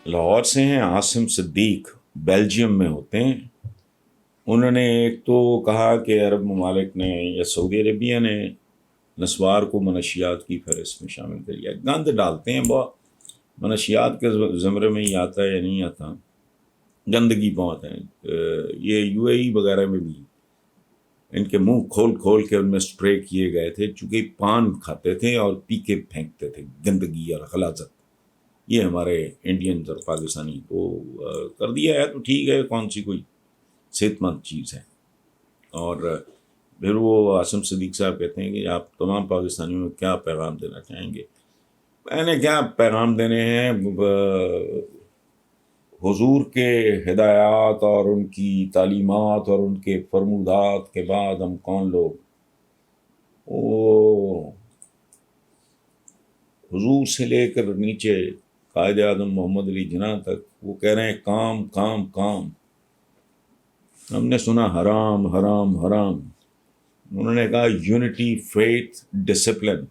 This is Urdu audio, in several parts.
لاہور سے ہیں عاصم صدیق، بیلجیم میں ہوتے ہیں۔ انہوں نے ایک تو کہا کہ عرب ممالک نے یا سعودی عربیہ نے نسوار کو منشیات کی فہرست میں شامل کر لیا۔ گند ڈالتے ہیں بہت، منشیات کے زمرے میں ہی آتا ہے یا نہیں آتا، گندگی بہت ہے۔ یہ یو اے ای وغیرہ میں بھی ان کے منہ کھول کھول کے ان میں سپرے کیے گئے تھے، چونکہ پان کھاتے تھے اور پی کے پھینکتے تھے گندگی اور غلاظت۔ یہ ہمارے انڈینز اور پاکستانی کو کر دیا ہے، تو ٹھیک ہے، کون سی کوئی صحت مند چیز ہے۔ اور پھر وہ عاصم صدیق صاحب کہتے ہیں کہ آپ تمام پاکستانیوں میں کیا پیغام دینا چاہیں گے؟ میں نے کیا پیغام دینے ہیں؟ حضور کے ہدایات اور ان کی تعلیمات اور ان کے فرمودات کے بعد ہم کون لوگ، وہ حضور سے لے کر نیچے قائد اعظم محمد علی جناح تک وہ کہہ رہے ہیں کام کام کام۔ ہم نے سنا حرام حرام حرام، انہوں نے کہا یونٹی، فیتھ، ڈسپلن،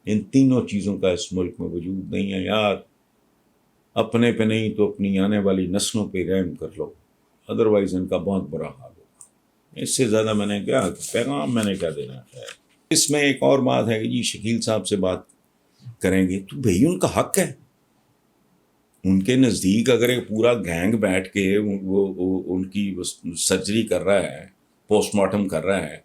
ان تینوں چیزوں کا اس ملک میں وجود نہیں ہے یار۔ اپنے پہ نہیں تو اپنی آنے والی نسلوں پہ رحم کر لو، ادروائز ان کا بہت برا حال ہوگا۔ اس سے زیادہ میں نے کیا پیغام میں نے کیا دینا ہے۔ اس میں ایک اور بات ہے کہ جی شکیل صاحب سے بات کریں گے تو بھئی ان کا حق ہے، ان کے نزدیک اگر ایک پورا گینگ بیٹھ کے وہ ان کی سرجری کر رہا ہے، پوسٹ مارٹم کر رہا ہے،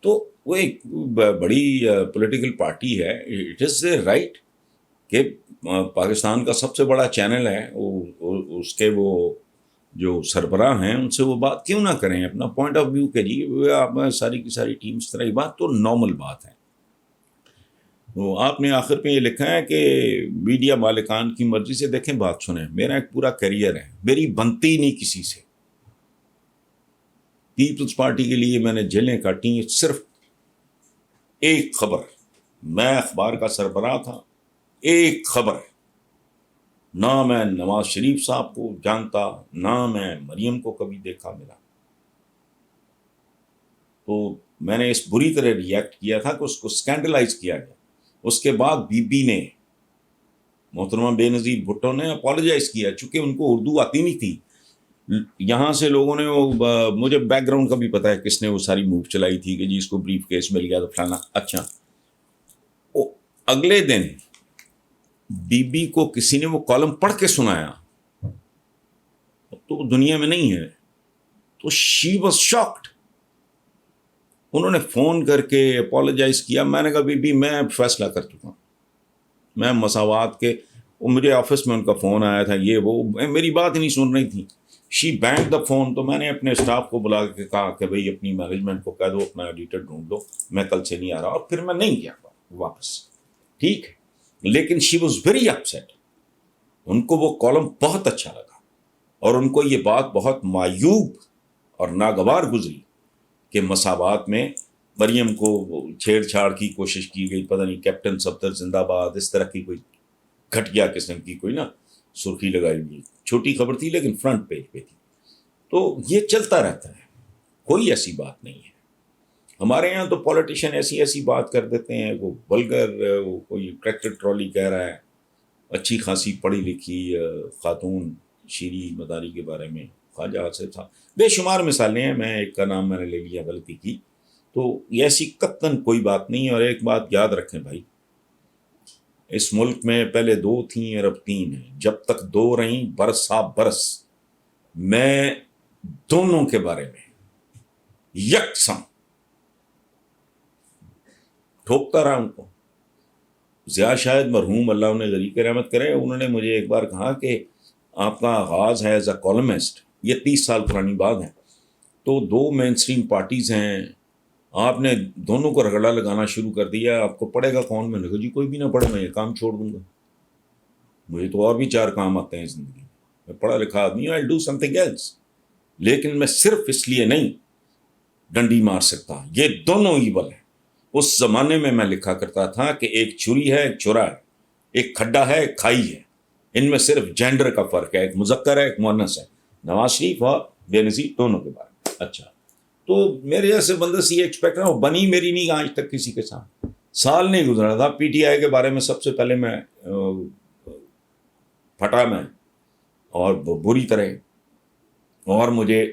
تو وہ ایک بڑی پولیٹیکل پارٹی ہے، اٹ از اے رائٹ کہ پاکستان کا سب سے بڑا چینل ہے، اس کے وہ جو سربراہ ہیں ان سے وہ بات کیوں نہ کریں اپنا پوائنٹ آف ویو کے جی آپ ساری کی ساری ٹیم اس طرح کی بات تو نارمل بات ہے۔ تو آپ نے آخر پہ یہ لکھا ہے کہ میڈیا مالکان کی مرضی سے، دیکھیں بات سنیں، میرا ایک پورا کیریئر ہے، میری بنتی نہیں کسی سے۔ پیپلز پارٹی کے لیے میں نے جیلیں کاٹی صرف ایک خبر، میں اخبار کا سربراہ تھا، ایک خبر، نہ میں نواز شریف صاحب کو جانتا، نہ میں مریم کو کبھی دیکھا ملا، تو میں نے اس بری طرح ریئیکٹ کیا تھا کہ اس کو سکینڈلائز کیا گیا۔ اس کے بعد بی بی نے، محترمہ بے نظیر بھٹو نے اپالوجائز کیا، چونکہ ان کو اردو آتی نہیں تھی۔ یہاں سے لوگوں نے مجھے بیک گراؤنڈ کا بھی پتا ہے کس نے وہ ساری موو چلائی تھی کہ جی اس کو بریف کیس مل گیا تو فلانا۔ اچھا، اگلے دن بی بی کو کسی نے وہ کالم پڑھ کے سنایا، تو دنیا میں نہیں ہے، تو شی واز شاکڈ۔ انہوں نے فون کر کے اپالوجائز کیا۔ میں نے کہا بی بی میں فیصلہ کر چکا ہوں، میں مساوات کے، مجھے آفس میں ان کا فون آیا تھا، یہ وہ میری بات ہی نہیں سن رہی تھی۔ شی بینک دا فون، تو میں نے اپنے اسٹاف کو بلا کے کہا کہ بھئی اپنی مینجمنٹ کو کہہ دو اپنا ایڈیٹر ڈھونڈ دو، میں کل سے نہیں آ رہا، اور پھر میں نہیں گیا واپس، ٹھیک ہے۔ لیکن شی واز ویری اپسیٹ، ان کو وہ کالم بہت اچھا لگا، اور ان کو یہ بات بہت معیوب اور ناگوار گزری کہ مساوات میں مریم کو چھیڑ چھاڑ کی کوشش کی گئی، پتہ نہیں کیپٹن صفدر زندہ باد، اس طرح کی کوئی گھٹیا قسم کی کوئی نا سرخی لگائی ہوئی، چھوٹی خبر تھی لیکن فرنٹ پیج پہ تھی۔ تو یہ چلتا رہتا ہے، کوئی ایسی بات نہیں ہے۔ ہمارے یہاں تو پولیٹیشین ایسی ایسی بات کر دیتے ہیں، وہ ولگر، وہ کوئی ٹریکٹر ٹرالی کہہ رہا ہے، اچھی خاصی پڑھی لکھی خاتون شیری مداری کے بارے میں، خواجہ آصف صاحب، بے شمار مثالیں ہیں، میں ایک کا نام میں نے لے لیا غلطی کی، تو ایسی قطعاً کوئی بات نہیں۔ اور ایک بات یاد رکھیں بھائی، اس ملک میں پہلے دو تھیں اور اب تین ہیں، جب تک دو رہیں برسا برس میں دونوں کے بارے میں یکساں ٹھوکتا رہا ان کو۔ ضیاء شاہد مرحوم، اللہ انہیں غریق رحمت کرے، انہوں نے مجھے ایک بار کہا کہ آپ کا آغاز ہے ایز اے کالمسٹ، یہ 30 سال پرانی بات ہے، تو دو مین اسٹریم پارٹیز ہیں، آپ نے دونوں کو رگڑا لگانا شروع کر دیا، آپ کو پڑھے گا کون؟ میں نے کہا جی کوئی بھی نہ پڑھے، میں یہ کام چھوڑ دوں گا، مجھے تو اور بھی 4 کام آتے ہیں زندگی میں پڑھا لکھا آدمی ہوں، I'll do something else۔ لیکن میں صرف اس لیے نہیں ڈنڈی مار سکتا، یہ دونوں ایول ہیں۔ اس زمانے میں لکھا کرتا تھا کہ ایک چھری ہے ایک چھرا ہے، ایک کھڈا ہے ایک کھائی ہے، ان میں صرف جینڈر کا فرق ہے، ایک مذکر ہے ایک مؤنث ہے، نواز شریف اور بے نظیر دونوں کے بارے میں۔ اچھا، تو میرے جیسے بندے سے یہ ایکسپیکٹ کرنا، وہ بنی میری نہیں آج تک کسی کے ساتھ، سال نہیں گزرا تھا پی ٹی آئی کے بارے میں سب سے پہلے میں پھٹا میں اور بری طرح. اور مجھے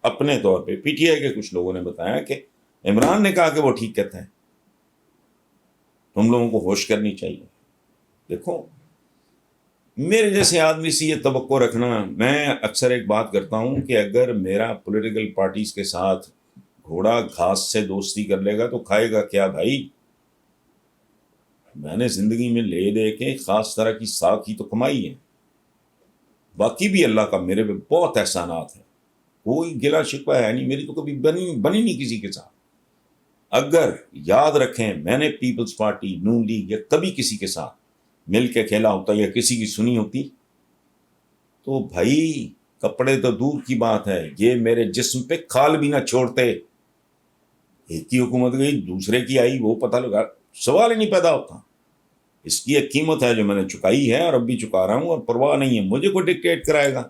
اپنے طور پہ پی ٹی آئی کے کچھ لوگوں نے بتایا کہ عمران نے کہا کہ وہ ٹھیک کہتا ہے. تم لوگوں کو ہوش کرنی چاہیے. دیکھو میرے جیسے آدمی سے یہ توقع رکھنا، میں اکثر ایک بات کرتا ہوں کہ اگر میرا پولیٹیکل پارٹیز کے ساتھ گھوڑا گھاس سے دوستی کر لے گا تو کھائے گا کیا بھائی؟ میں نے زندگی میں لے دے کے خاص طرح کی ساکھ ہی تو کمائی ہے. باقی بھی اللہ کا میرے پہ بہت احسانات ہیں، کوئی گلا شکوہ ہے نہیں، میری تو کبھی بنی نہیں کسی کے ساتھ. اگر یاد رکھیں میں نے پیپلز پارٹی، نون لیگ یا کبھی کسی کے ساتھ مل کے کھیلا ہوتا یا کسی کی سنی ہوتی تو بھائی کپڑے تو دور کی بات ہے، یہ میرے جسم پہ کھال بھی نہ چھوڑتے. ایک کی حکومت گئی دوسرے کی آئی، وہ پتہ لگا، سوال ہی نہیں پیدا ہوتا. اس کی ایک قیمت ہے جو میں نے چکائی ہے اور اب بھی چکا رہا ہوں، اور پرواہ نہیں ہے مجھے کوئی ڈکٹیٹ کرائے گا.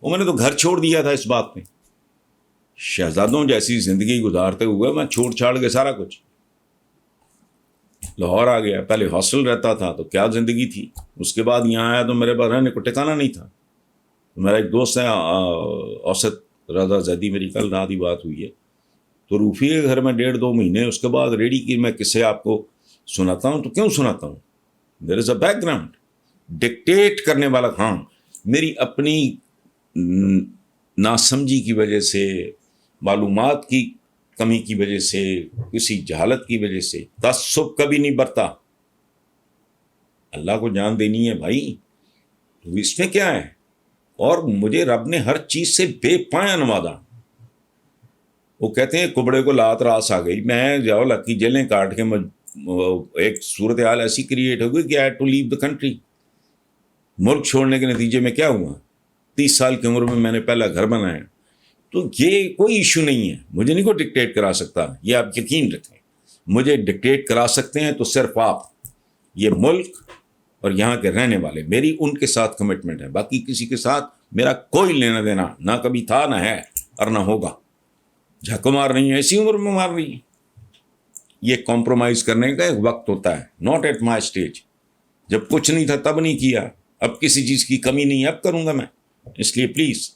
وہ میں نے تو گھر چھوڑ دیا تھا اس بات پہ. شہزادوں جیسی زندگی گزارتے ہوئے میں چھوڑ چھاڑ کے سارا کچھ لاہور آ گیا. پہلے ہاسٹل رہتا تھا تو کیا زندگی تھی، اس کے بعد یہاں آیا تو میرے پاس رہنے کو ٹھکانا نہیں تھا. میرا ایک دوست ہے اوسط رضا زیدی، میری کل رات ہی بات ہوئی ہے، تو روفی کے گھر میں 1.5-2 مہینے. اس کے بعد ریڈی کی میں قصے آپ کو سناتا ہوں تو کیوں سناتا ہوں، دیر از اے بیک گراؤنڈ. ڈکٹیٹ کرنے والا، ہاں میری اپنی ناسمجھی کی وجہ سے، معلومات کی کمی کی وجہ سے، کسی جہالت کی وجہ سے تعصب کبھی نہیں برتا. اللہ کو جان دینی ہے بھائی، تو اس میں کیا ہے. اور مجھے رب نے ہر چیز سے بے پایا نوازا. وہ کہتے ہیں کبڑے کو لات راس آ گئی، میں جاؤ لکی جیلیں کاٹ کے ایک صورتحال ایسی کریٹ ہو گئی کہ آئی ٹو لیو دا کنٹری. ملک چھوڑنے کے نتیجے میں کیا ہوا، 30 سال کی عمر میں میں نے پہلا گھر بنایا. تو یہ کوئی ایشو نہیں ہے، مجھے نہیں کوئی ڈکٹیٹ کرا سکتا، یہ آپ یقین رکھیں. مجھے ڈکٹیٹ کرا سکتے ہیں تو صرف آپ، یہ ملک اور یہاں کے رہنے والے. میری ان کے ساتھ کمٹمنٹ ہے، باقی کسی کے ساتھ میرا کوئی لینا دینا نہ کبھی تھا، نہ ہے اور نہ ہوگا. جھک مار رہی ہیں ایسی عمر میں مار رہی ہیں. یہ کمپرومائز کرنے کا ایک وقت ہوتا ہے، ناٹ ایٹ مائی اسٹیج. جب کچھ نہیں تھا تب نہیں کیا، اب کسی چیز کی کمی نہیں ہے اب کروں گا میں. اس لیے پلیز